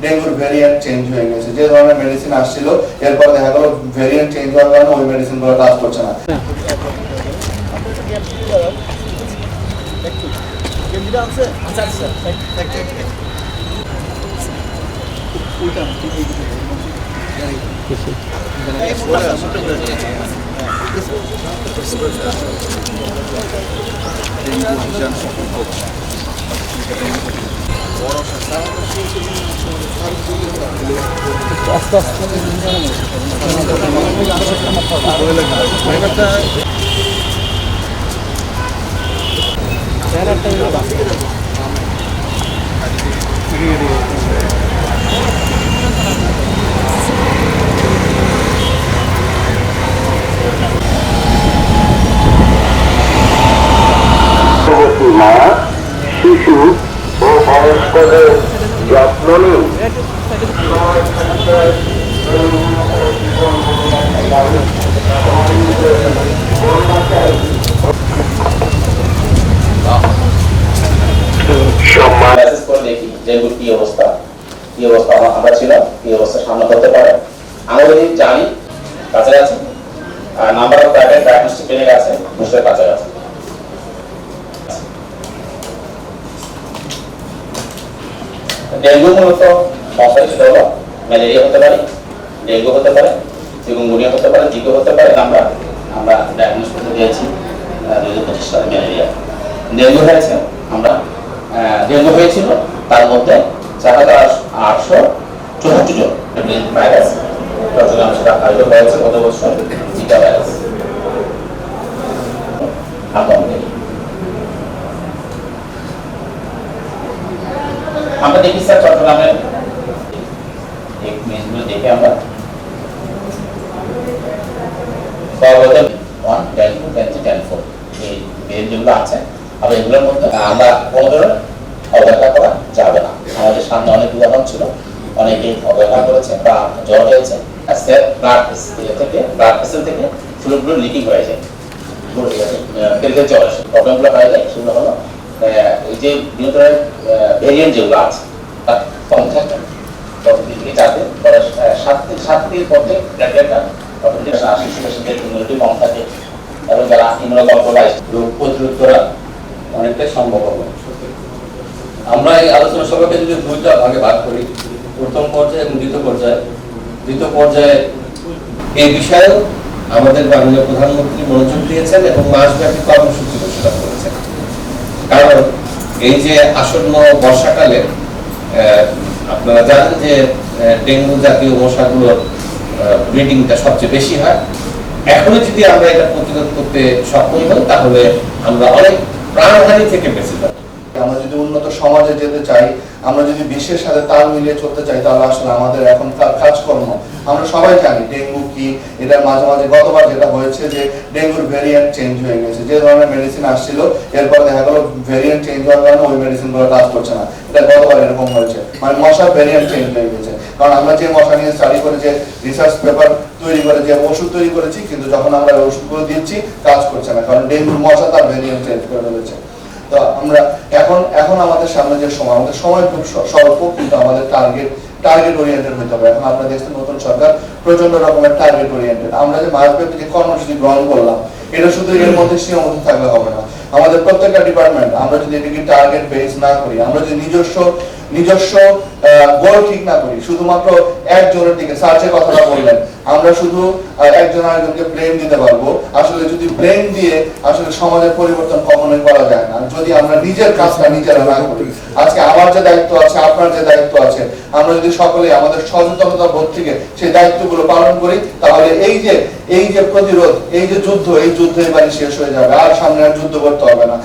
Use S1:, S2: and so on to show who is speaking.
S1: ডেঙ্গুর variant change হয়ে গেছে। যে ধরনের মেডিসিন আসছিল এরপর দেখা গেল ভেরিয়েন্ট চেঞ্জ হওয়ার কারণে ওই মেডিসিনগুলো কাজ করছে না।
S2: আস্তে
S3: মা, শিশু ও বয়স্কদের যত্ন নিন।
S4: দেখি ডেঙ্গুর কি অবস্থা আমরা ছিলাম, কি অবস্থা সামনে হতে পারে। আমরা যদি জানি কাছাকাছি number of private diagnostic clinic আছে বুস্টারের কাছাকাছি। ডেঙ্গু মূলত মশারি ছোট ম্যালেরিয়া হতে পারে, ডেঙ্গু হতে পারে, চিকুনগুনিয়া হতে পারে, জিকো হতে পারে। আমরা ডায়াগনোস করতে দিয়েছি 2025 সালে ম্যালেরিয়া। ডেঙ্গু হয়েছে ডেঙ্গু হয়েছিল তার মধ্যে 4864 জন ভাইরাস চট্টগ্রাম সেটা আয়োজন হয়েছে গত বছর জিকা ভাইরাস। আমরা দেখি স্যার চট্টগ্রামের এক মিনিটগুলো দেখে আমরা এই যেগুলো আছে আবার এগুলোর মধ্যে আমরা কোনো ধরনের অবহেলা করা যাবে না। আমাদের সামনে অনেক উদাহরণ ছিল, অনেকে অবহেলা করেছে বা জ্বর হয়েছে ব্লাড ভেসেল থেকে ফ্লুইডগুলো লিকিং হয়ে যায়, জ্বর আসে। প্রবলেমগুলো হয়ে যায় সেগুলো হলো এই যে বিভিন্ন ধরনের ভেরিয়েন্ট যেগুলো আছে তার কম থাকে যাতে 7 দিন পথে ইমিউনিটি কম থাকে এবং যারা ইমিউনোকম্প্রোমাইজড রোগ প্রতিরোধ করা অনেকটাই সম্ভব হবে।
S5: আমরা এই আলোচনা সভাকে যদি দুইটা ভাগে ভাগ করি, প্রথম পর্যায়ে এবং দ্বিতীয় পর্যায়ে এই বিষয়েও আমাদের মাননীয় প্রধানমন্ত্রী মনোযোগ দিয়েছেন এবং মাসব্যাপী কর্মসূচি ঘোষণা করেছেন। কারণ এই যে আসন্ন বর্ষাকালে আপনারা জানেন যে ডেঙ্গু জাতীয় মশাগুলোর ব্রিডিংটা সবচেয়ে বেশি হয়। এখনো যদি আমরা এটা প্রতিরোধ করতে সক্ষম হই তাহলে আমরা অনেক প্রাণহানি থেকে বেঁচে যাব।
S1: আমরা যদি উন্নত সমাজে যেতে চাই, আমরা যদি বিশ্বের সাথে তাল মিলিয়ে চলতে চাই, তাহলে আসলে আমাদের এখন কাজকর্ম আমরা সবাই জানি ডেঙ্গু কি। এটার মাঝে মাঝে গতবার যেটা হয়েছে যে ডেঙ্গুর ভেরিয়েন্ট চেঞ্জ হয়ে গেছে। যে ধরনের মেডিসিন আসছিল এরপর দেখা গেল ভেরিয়েন্ট চেঞ্জ হওয়ার কারণে ওই মেডিসিনগুলো কাজ করছে না। এটা গতবার এরকম হয়েছে, মানে মশার ভেরিয়েন্ট চেঞ্জ হয়ে গেছে। কারণ আমরা যে মশা নিয়ে স্টাডি করে যে রিসার্চ পেপার তৈরি করে যে ওষুধ তৈরি করেছি, কিন্তু যখন আমরা ওষুধগুলো দিচ্ছি কাজ করছে না, কারণ ডেঙ্গুর মশা তার ভেরিয়েন্ট চেঞ্জ করে ফেলেছে। তো আমরা এখন আমাদের সামনে যে সময়, আমাদের সময় খুব স্বল্প, কিন্তু আমাদের টার্গেট ওরিয়েন্টেড হতে হবে। এখন আপনারা দেখছেন নতুন সরকার প্রচন্ড রকমের টার্গেট ওরিয়েন্টেড। আমরা যে মাসব্যাপী যে কর্মসূচি গ্রহণ করলাম এটা শুধু এর মধ্যে সীমাবদ্ধ থাকলে হবে না। আমাদের প্রত্যেকটা ডিপার্টমেন্ট আমরা যদি এটাকে টার্গেট বেস না করি, আমরা যদি নিজস্ব গোল ঠিক না করি, শুধুমাত্র একজনের দিকে সার্চের কথাটা বললেন, আমরা শুধু একজন আরেকজনকে ব্লেম দিতে পারবো। আসলে যদি ব্লেম দিয়ে আসলে সমাজের পরিবর্তন কখনোই করা যায় না যদি আমরা নিজের কাজটা নিজেরা না করি। আজকে আমার যে দায়িত্ব আছে, আপনার যে দায়িত্ব আছে, আমরা যদি সকলে আমাদের সচেতনতা বোধ থেকে সেই দায়িত্বগুলো পালন করি, তাহলে এই যে প্রতিরোধ, এই যে যুদ্ধ, এই যুদ্ধ এবারে শেষ হয়ে যাবে। আর সামনে আর যুদ্ধ করতে হবে না।